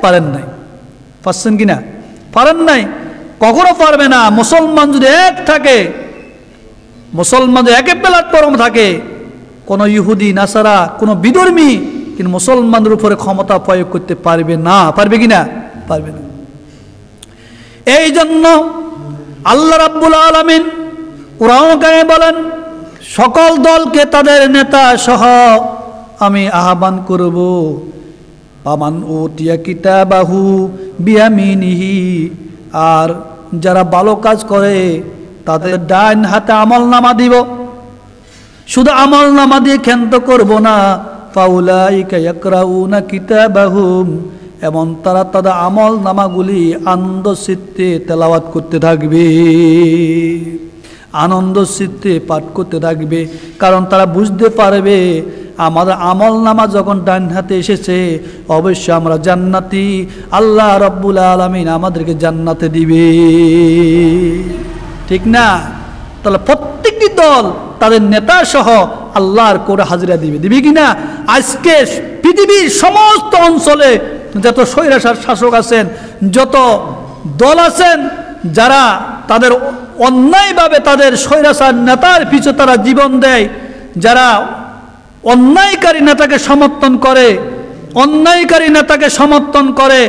পারেন নাই। পারছেন কিনা? পারেন নাই, কখনো পারবে না। মুসলমান যদি এক থাকে, মুসলমান যদি একে প্ল্যাটফর্ম থাকে, কোনো ইহুদি নাসারা কোনো বিধর্মী কিন্তু মুসলমানদের উপরে ক্ষমতা প্রয়োগ করতে পারবে না। পারবে কিনা? পারবে না। এই জন্য আল্লাহ রাব্বুল আলামিন কুরআনে বলেন, সকল দলকে তাদের নেতা সহ আমি আহ্বান করব, পামান উতিয়া কিতাবাহু বিয়ামিনিহি, আর যারা ভালো কাজ করে তাদের ডান হাতে আমলনামা দিব। শুধু আমলনামা দিয়ে ক্ষান্ত করব না, ফাউলাইকা ইয়াকরাউনা কিতাবাহুম, এবং তারা তাদের আমলনামাগুলি আনন্দ চিত্তে তেলাওয়াত করতে থাকবে, আনন্দ চিত্তে পাঠ করতে থাকবে। কারণ তারা বুঝতে পারবে আমাদের আমলনামা যখন ডান হাতে এসেছে অবশ্যই আমরা জান্নাতি, আল্লাহ রাব্বুল আলামিন আমাদেরকে জান্নাতে দিবে। ঠিক না? তাহলে প্রত্যেকটি দল তাদের নেতা সহ আল্লাহর কোর্টে হাজিরা দিবে, দিবে কিনা? আজকে পৃথিবীর সমস্ত অঞ্চলে যত স্বৈরাচার শাসক আছেন, যত দল আছেন, যারা তাদের অন্যায়ভাবে তাদের স্বৈরাচার নেতার পিছু তারা জীবন দেয়, যারা অন্যায়কারী নেতাকে সমর্থন করে, অন্যায়কারী নেতাকে সমর্থন করে,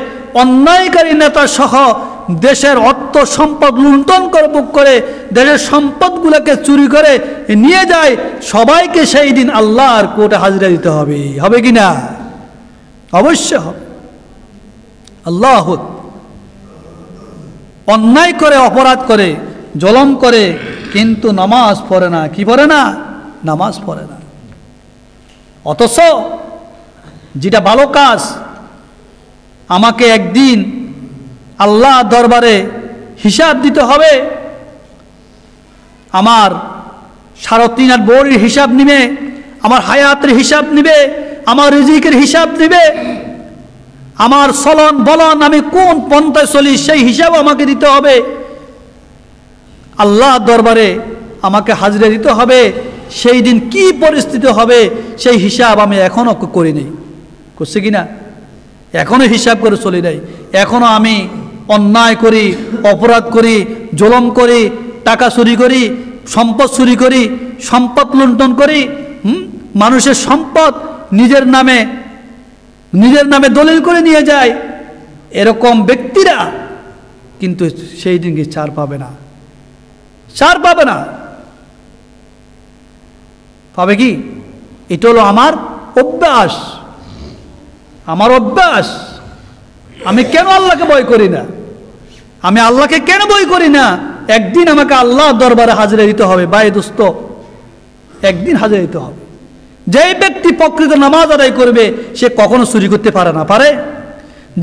অন্যায়কারী নেতা সহ দেশের অর্থ সম্পদ লুণ্ঠন করে দেশের সম্পদগুলোকে চুরি করে নিয়ে যায়, সবাইকে সেই দিন আল্লাহর কোর্টে হাজিরা দিতে হবে। হবে কিনা? অবশ্যই হবে। আল্লাহ অন্যায় করে, অপরাধ করে, জুলুম করে, কিন্তু নামাজ পড়ে না। কি পড়ে না? নামাজ পড়ে না। অথচ যেটা ভালো কাজ, আমাকে একদিন আল্লাহ দরবারে হিসাব দিতে হবে, আমার 3.5 হাত বড়ির হিসাব নিবে, আমার হায়াতের হিসাব নিবে, আমার রিজিকের হিসাব নিবে, আমার চলন বলন আমি কোন পন্থায় চলি সেই হিসাব আমাকে দিতে হবে। আল্লাহ দরবারে আমাকে হাজিরা দিতে হবে। সেই দিন কি পরিস্থিতি হবে সেই হিসাব আমি এখনো করি নাই। করছে কিনা? এখনো হিসাব করে চলি নাই। এখনো আমি অন্যায় করি, অপরাধ করি, জুলুম করি, টাকা চুরি করি, সম্পদ চুরি করি, সম্পদ লুণ্ঠন করি, মানুষের সম্পদ নিজের নামে দলিল করে নিয়ে যায়। এরকম ব্যক্তিরা কিন্তু সেই দিন কি ছাড় পাবে না, ছাড় পাবে না। পাবে কি? এটা হলো আমার অভ্যাস, আমার অভ্যাস। আমি কেন আল্লাহকে ভয় করি না? আমি আল্লাহকে কেন ভয় করি না? একদিন আমাকে আল্লাহ দরবারে হাজিরা দিতে হবে। ভাই দোস্ত, একদিন হাজিরা দিতে হবে। যে ব্যক্তি প্রকৃত নামাজ আদায় করবে সে কখনো চুরি করতে পারে না, পারে?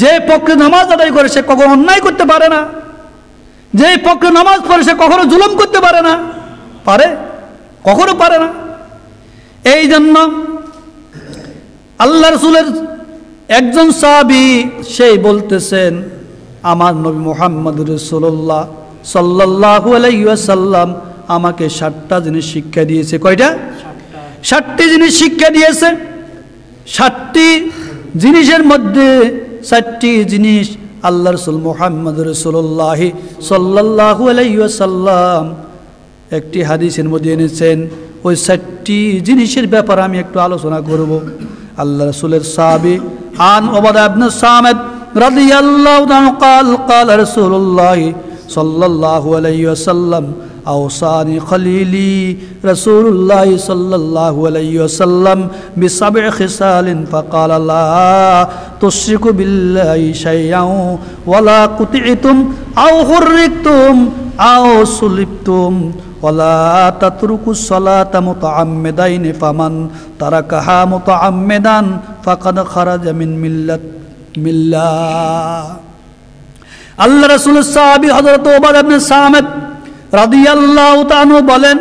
যে প্রকৃত নামাজ আদায় করে সে কখনো অন্যায় করতে পারে না। যে প্রকৃত নামাজ পড়ে সে কখনো জুলুম করতে পারে না, পারে? কখনো পারে না। এই জন্য আল্লাহ রাসূলের একজন সাহাবী সেই বলতেছেন, আমার নবী মুহাম্মদ রাসূলুল্লাহ সাল্লাল্লাহু আলাইহি ওয়াসাল্লাম আমাকে 7টা জিনিস শিক্ষা দিয়েছে। কয়টা? 7টি জিনিস শিক্ষা দিয়েছে। 7টি জিনিসের মধ্যে 4টি জিনিস আল্লাহ রাসূল মুহাম্মদ রাসূলুল্লাহ সাল্লাল্লাহু আলাইহি ওয়াসাল্লাম একটি হাদিসের মধ্যে এনেছেন। ওই 4টি জিনিসের ব্যাপারে আমি একটু আলোচনা করব। আল্লাহ রাসূলের সাহাবী আন উবাদা ইবনে সামিত রাদিয়াল্লাহু তাআলা قال قال رسول الله صلى الله عليه وسلم أوصاني خليلي رسول الله صلى الله عليه وسلم ب7 خصال فقال لا تشركوا بالله شيئا ولا قطعتم أو حرقتم أو صلبتم ولا تتركوا الصلاة متعمدين فمن تركها متعمدا فقد خرج من ملة আল্লাহ রাসূলের সাহাবী হযরত উবাদা ইবনে সামিত রাদিয়াল্লাহু তাআলা বলেন,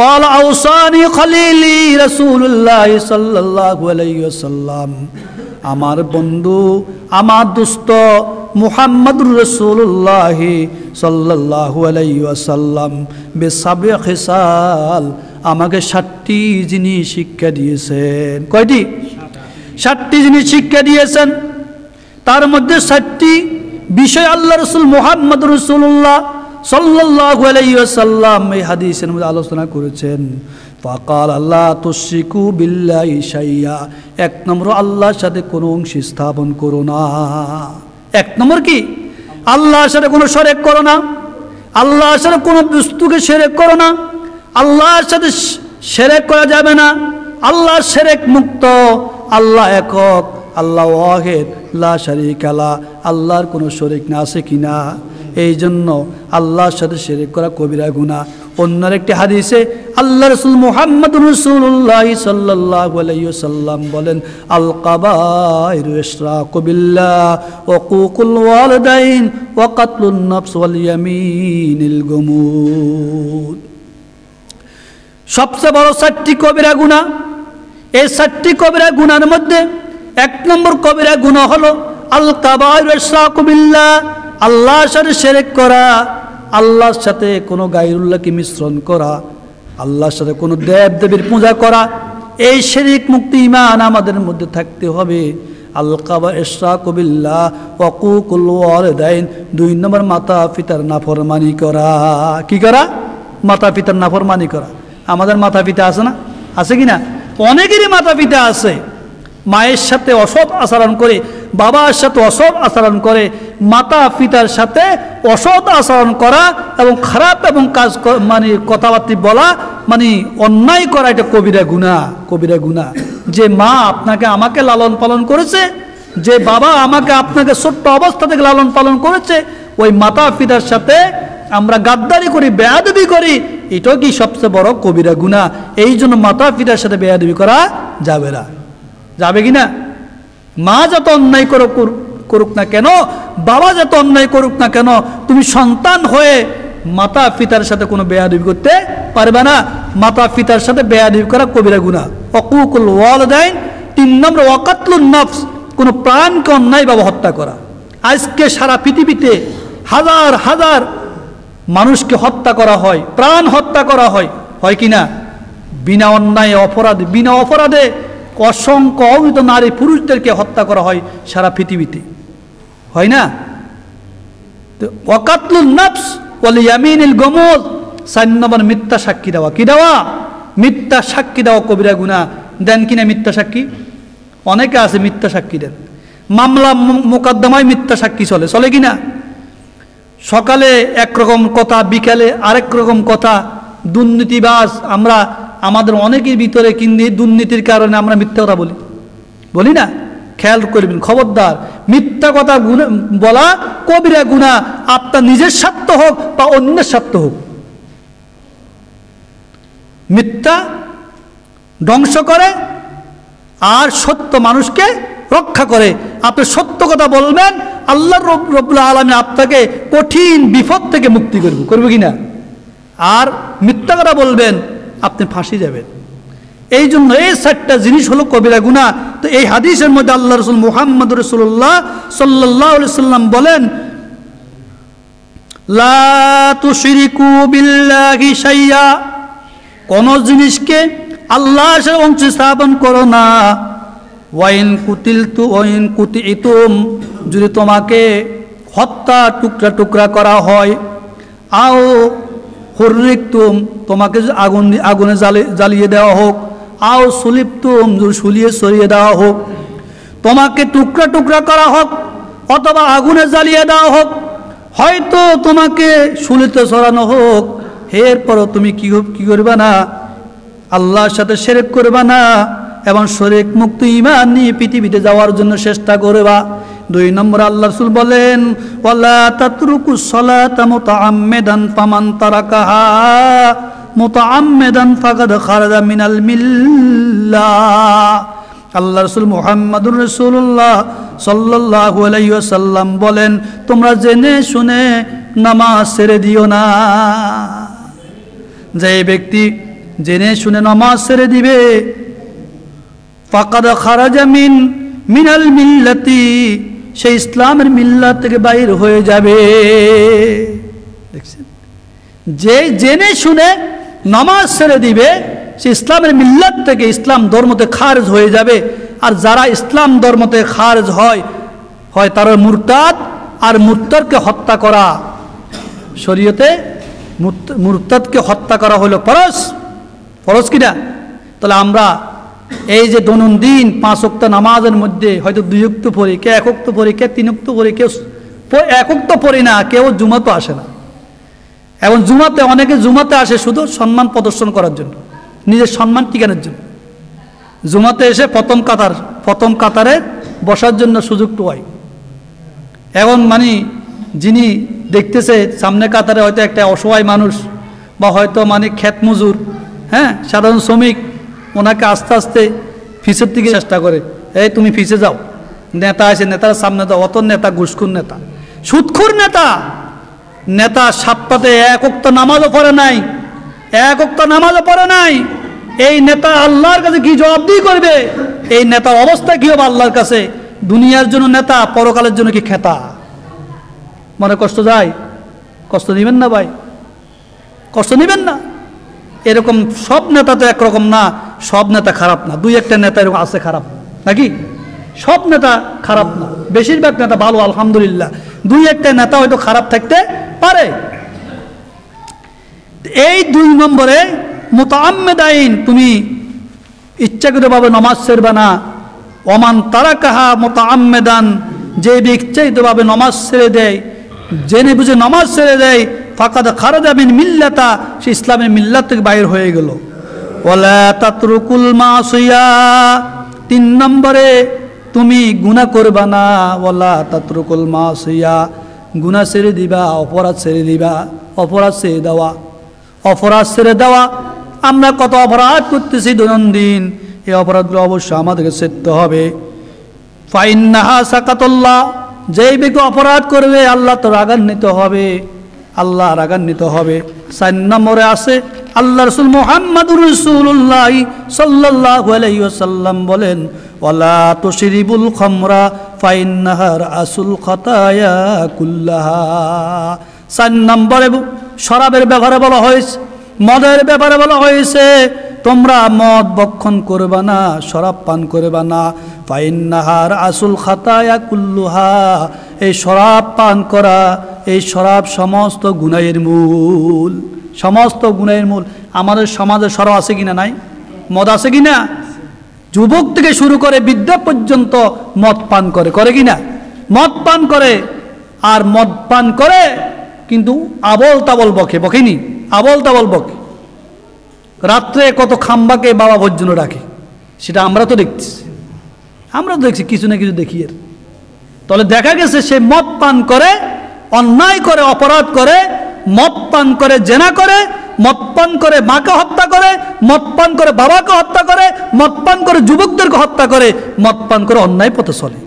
قال اوصاني خليلي رسول الله صلى الله عليه وسلم আমার বন্ধু আমার দোস্ত মুহাম্মদুর রাসূলুল্লাহ সাল্লাল্লাহু আলাইহি ওয়াসাল্লাম বে7 খিসাল আমাকে 7টি জিনিস শিক্ষা দিয়েছেন। কয়টি? 7টি জিনিস শিক্ষা দিয়েছেন। তার মধ্যে 7টি বিষয় আল্লাহ রাসূল মুহাম্মদ রাসূলুল্লাহ সাল্লাল্লাহু আলাইহি ওয়াসাল্লাম এই হাদিসের মধ্যে আলোচনা করেছেন। ফাকাল আল্লাহ তুশরিকু বিল্লাহি শাইয়া, 1 নম্বর আল্লাহর সাথে কোনো অংশ স্থাপন করো না। 1 নম্বর কি? আল্লাহর সাথে কোনো শরীক করো না, আল্লাহর সাথে কোনো বস্তুকে শিরক করো না। আল্লাহর সাথে শিরক করা যাবে না। আল্লাহ শিরক মুক্ত, আল্লাহ একক, আল্লাহ ওয়াহিদ লা শারীকা লা, আল্লাহর কোনো শরীক না আছে কিনা। এই জন্য আল্লাহর সাথে শিরক করা কবিরা গুনাহ। অন্য একটি হাদিসে আল্লাহ রাসূল মুহাম্মদুর রাসূলুল্লাহ সাল্লাল্লাহু আলাইহি ওয়াসাল্লাম বলেন, আল কাবাইরু ইশরাকু বিল্লাহ ওয়া উকুকুল ওয়ালিদাইন ওয়া কাতলুন নাফস ওয়াল ইয়ামিনিল গুমুদ। সবচেয়ে বড় 4টি কবিরা গুনাহ। এই 4টি কবিরা গুনাহের মধ্যে 1 নম্বর কবিরা গুনাহ হলো আল কাবাইরু ইশরাকু বিল্লাহ, আল্লাহর সাথে শিরক করা, আল্লাহর সাথে কোনো গায়রুল্লাহকে মিশ্রণ করা, আল্লাহর সাথে কোনো দেব দেবীর পূজা করা। এই শিরক মুক্ত ঈমান আমাদের মধ্যে থাকতে হবে। আল কাবাইরু ইশরাকু বিল্লাহ ওয়া উকুকুল ওয়ালিদাইন, 2 নম্বর মাতা পিতার নাফরমানি করা। কি করা? মাতা পিতার নাফরমানি করা। আমাদের মাতা পিতা আছে না? আছে কি না? অনেকেরই মাতা পিতা আছে, মায়ের সাথে অসৎ আচরণ করে, বাবার সাথে অসৎ আচরণ করে। মাতা পিতার সাথে অসৎ আচরণ করা এবং খারাপ এবং কাজ মানে কথাবার্তা বলা মানে অন্যায় করা, এটা কবিরা গুনাহ। কবিরা গুনাহ। যে মা আপনাকে আমাকে লালন পালন করেছে, যে বাবা আমাকে আপনাকে ছোট্ট অবস্থা থেকে লালন পালন করেছে, ওই মাতা পিতার সাথে আমরা গাদ্দারি করি, বেয়াদবি করি, এটাও কি সবচেয়ে বড় কবিরা গুনাহ। এই জন্য মাতা পিতার সাথে বেয়াদবি করা যাবে না। যাবে কি না? মা যত অন্যায় করুক না কেন, বাবা যত অন্যায় করুক না কেন, তুমি সন্তান হয়ে মাতা পিতার সাথে কোনো বেয়াদবি করতে পারবে না। মাতা পিতার সাথে বেয়াদবি করা কবিরা গুনাহ। উকুকুল ওয়ালিদাইন, 3 নম্বর ওয়া কাতলুন নাফস, কোনো প্রাণকে অন্যায়ভাবে হত্যা করা। আজকে সারা পৃথিবীতে হাজার হাজার মানুষকে হত্যা করা হয়, প্রাণ হত্যা করা হয়, হয় কি না? বিনা অন্যায় অপরাধে, বিনা অপরাধে অসংখ্য অবৈধ নারী পুরুষদেরকে হত্যা করা হয় সারা পৃথিবীতে, হয় না? ওয়া কাতলুন নাফস ওয়াল ইয়ামিনিল গুমুদ, 4 নম্বর মিথ্যা সাক্ষী দেওয়া। কি দেওয়া? মিথ্যা সাক্ষী দেওয়া কবিরা গুনাহ। দেন কিনা মিথ্যা সাক্ষী? অনেকে আছে মিথ্যা সাক্ষী দেন। মামলা মোকদ্দমায় মিথ্যা সাক্ষী চলে, চলে কিনা? সকালে একরকম কথা, বিকালে আরেক রকম কথা। দুর্নীতিবাজ আমরা, আমাদের অনেকের ভিতরে কিন্তু দুর্নীতির কারণে আমরা মিথ্যা কথা বলি, বলি না? খেয়াল করবেন, খবরদার, মিথ্যা কথা বলা কবিরা গুনাহ। আপনার নিজের স্বার্থ হোক বা অন্যের স্বার্থ হোক, মিথ্যা ধ্বংস করে আর সত্য মানুষকে রক্ষা করে। আপনি সত্য কথা বলবেন, আল্লাহ রব্বুল আলামিন আপনাকে কঠিন বিপদ থেকে মুক্তি করবে, করবে কিনা? আর মিথ্যা কথা বলবেন, আপনি ফাঁসি যাবেন। এই জন্য এই 4টা জিনিস হলো কবিরা গুনাহ। তো এই হাদিসের মধ্যে আল্লাহ রাসূল মুহাম্মদ রাসূলুল্লাহ সাল্লাল্লাহু আলাইহি সাল্লাম বলেন, লা তুশরিকু বিল্লাহি শাইয়া, কোন জিনিসকে আল্লাহর সাথে অংশ স্থাপন করো না। ওয়াইন কুতিতুম, যদি তোমাকে হত্যা টুকরা টুকরা করা হয়, আও হুররিকতুম, তোমাকে আগুনে জ্বালিয়ে দেওয়া হোক, আও সুলিবতুম, যদি শুলিয়ে সরিয়ে দেওয়া হোক, তোমাকে টুকরা টুকরা করা হোক অথবা আগুনে জ্বালিয়ে দেওয়া হোক, হয়তো তোমাকে শুলিতে সরানো হোক, এরপরও তুমি কি করবে না? আল্লাহর সাথে শিরক করবে না এবং শিরক মুক্ত ঈমান নিয়ে পৃথিবীতে যাওয়ার জন্য চেষ্টা করবা। 2 নম্বর আল্লাহ রাসূল বলেন, ওয়ালা তাতরুকুস সালাতা মুতাআম্মিদান ফামান তারাকাহা মুতাআম্মিদান ফাকাদ খারাজা মিনাল মিল্লাহ। আল্লাহ রাসূল মুহাম্মদুর রাসূলুল্লাহ সাল্লাল্লাহু আলাইহি ওয়াসাল্লাম বলেন, তোমরা জেনে শুনে নামাজ ছেড়ে দিও না। যে ব্যক্তি জেনে শুনে নামাজ ছেড়ে দিবে, ফাকাদ খারাজা মিনাল মিল্লাতি, সে ইসলামের মিল্লাত থেকে বাইর হয়ে যাবে। দেখছেন, যে জেনে শুনে নামাজ ছেড়ে দিবে সে ইসলামের মিল্লাত থেকে, ইসলাম ধর্মতে খারিজ হয়ে যাবে। আর যারা ইসলাম ধর্মতে খারিজ হয় তারা মুরতাদ। আর মুরতাদকে হত্যা করা, শরীয়তে মুরতাদকে হত্যা করা হলো ফরজ কিনা? তাহলে আমরা এই যে দৈনন্দিন 5 ওয়াক্ত নামাজের মধ্যে হয়তো 2 ওয়াক্ত পড়ি, কে 1 ওয়াক্ত পড়ি, কে 3 ওয়াক্ত পড়ি, কেউ 1 ওয়াক্ত পড়ি না, কেউ জুমাতে আসে না। এবং অনেকে জুমাতে আসে শুধু সম্মান প্রদর্শন করার জন্য, নিজের সম্মান টিকানোর জন্য। জুমাতে এসে প্রথম কাতারে বসার জন্য সুযোগ পায়। এখন যিনি দেখতেছে সামনে কাতারে হয়তো একটা অসহায় মানুষ বা হয়তো ক্ষেত মজুর, সাধারণ শ্রমিক, ওনাকে আস্তে আস্তে ফিসের দিকে চেষ্টা করে, এই তুমি ফিসে যাও, নেতা আছে, নেতার সামনে দাও। অত নেতা ঘুষখোর নেতা, সুদখোর নেতা 7টাতে 1 ওয়াক্ত নামাজও পড়ে নাই, 1 ওয়াক্ত নামাজও পড়ে নাই। এই নেতা আল্লাহর কাছে কি জবাবদিহি করবে? এই নেতার অবস্থা কি হবে আল্লাহর কাছে? দুনিয়ার জন্য নেতা, পরকালের জন্য কি খেতা? মনে কষ্ট যায়? কষ্ট নিবেন না ভাই, কষ্ট নিবেন না। এরকম সব নেতা তো একরকম না, সব নেতা খারাপ না, 2-1টা নেতা এরকম আছে খারাপ, নাকি? সব নেতা খারাপ না, বেশিরভাগ নেতা ভালো, আলহামদুলিল্লাহ। 2-1টা নেতা হয়তো খারাপ থাকতে পারে। এই 2 নম্বরে মুতাআম্মিদাইন, তুমি ইচ্ছাকৃতভাবে নামাজ ছেড়বে না। ওমান তারাকাহা মুতাআম্মিদান, যে ইচ্ছাকৃতভাবে নামাজ ছেড়ে দেয়, জেনে বুঝে নামাজ ছেড়ে দেয়, ফাকাদ খারাজা মিন মিল্লাতা, সে ইসলামের মিল্লাত থেকে বাইর হয়ে গেল। ওয়ালা তাতরুকুল মাসিয়া, 3 নম্বরে তুমি গুনাহ করবা না। ওয়ালা তাতরুকুল মাসিয়া, গুনাহ ছেড়ে দিবা, অপরাধ ছেড়ে দিবা। অপরাধ ছেড়ে দেওয়া, আমরা কত অপরাধ করতেছি দৈনন্দিন, এই অপরাধগুলো অবশ্যই আমাদেরকে ছেড়তে হবে। ফাইন্নাহা সাকাতুল্লাহ, যেই ব্যক্তি অপরাধ করবে আল্লাহ তো রাগান্বিত হবে, আল্লাহ রাগান্বিত হবে। 4 নম্বরে আছে আল্লাহ রাসূল মুহাম্মদুর রাসূলুল্লাহ সাল্লাল্লাহু আলাইহি ওয়াসাল্লাম বলেন, ওয়ালা তুশরিবুল খামরা ফাইন্নাহা রাসুল খাতায়া কুল্লাহা। 4 নম্বরে শরাবের ব্যাপারে বলা হয়েছে, মদের ব্যাপারে বলা হয়েছে, তোমরা মদ ভক্ষণ করবে না, শরাব পান করবে না। ফাইন্নাহা রাসুল খাতায়া কুল্লুহা, এই শরাব পান করা, এই শরাব সমস্ত গুনাহের মূল, সমস্ত গুনাহের মূল। আমাদের সমাজে শরাব আছে কিনা? নাই। মদ আছে কিনা? যুবক থেকে শুরু করে বৃদ্ধ পর্যন্ত মদ পান করে কিনা? মদ পান করে। আর মদ পান করে কিন্তু আবল তাবল বকেনি, আবল তাবল বকে। রাত্রে কত খাম্বাকে বাবা ভোজ্য রাখে, সেটা আমরা তো দেখছি, কিছু না কিছু দেখি। এর তাহলে দেখা গেছে সে মদ পান করে, অন্যায় করে, অপরাধ করে, মদ পান করে জেনা করে, মদ পান করে মাকে হত্যা করে, মদ পান করে বাবাকে হত্যা করে, মদ পান করে যুবকদেরকে হত্যা করে, মদ পান করে অন্যায় পথে চলে।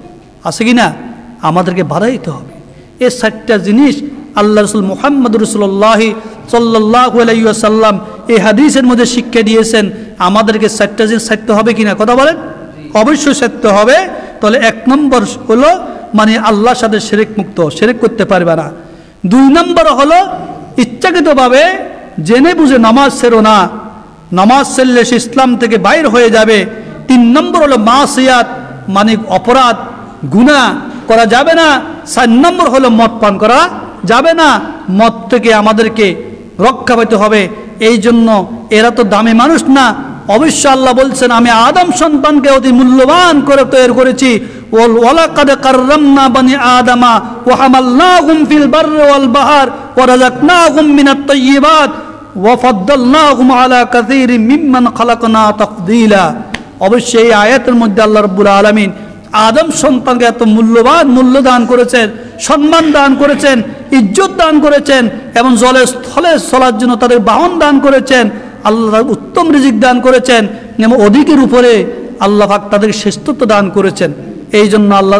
আছে কি না? আমাদেরকে বাধা দিতে হবে। এই 4টা জিনিস আল্লাহ রসুল মুহাম্মদ রাসূলুল্লাহ সাল্লাল্লাহু আলাইহি ওয়াসাল্লাম এই হাদিসের মধ্যে শিক্ষা দিয়েছেন আমাদেরকে চারটা জিনিস ছাড়তে হবে কিনা, কথা বলেন? অবশ্যই ছাড়তে হবে। তাহলে 1 নম্বর হলো মানে আল্লাহর সাথে শিরক মুক্ত, শিরক করতে পারবে না। 2 নম্বর হলো ইচ্ছাকৃতভাবে জেনে বুঝে নামাজ ছেড়ো না, নামাজ ছেড়লে সে ইসলাম থেকে বাইর হয়ে যাবে। 3 নম্বর হলো মাসিয়াত মানে অপরাধ গুনাহ করা যাবে না। 4 নম্বর হলো মদ পান করা যাবে না, মদ থেকে আমাদেরকে রক্ষা পেতে হবে। এই জন্য এরা তো দামি মানুষ না, অবশ্য আল্লাহ বলছেন আমি আদম সন্তানকে অতি মূল্যবান করে তৈরি করেছি। ওয়ালাকাদ কাররামনা বানি আদামা ওয়া হামালনাহুম ফিল বাররি ওয়াল বাহর ওয়া রাযাকনাহুম মিনাত তাইয়্যিবাত ওয়া ফাদ্দালনাহুম আলা কাসীরিম মিম্মান খালাকনা তাফদীলা। অবশ্যই এই আয়াতের মধ্যে আল্লাহ রাব্বুল আলামিন আদম সন্তানকে এত মূল্যবান মূল্য দান করেছেন, সম্মান দান করেছেন, ইজ্জত দান করেছেন এবং জলে স্থলে চলার জন্য তাদের বাহন দান করেছেন, আল্লাহ উত্তম রিজিক দান করেছেন এবং অধিকের উপরে আল্লাহ পাক তাদের শ্রেষ্ঠত্ব দান করেছেন। এই জন্য আল্লাহ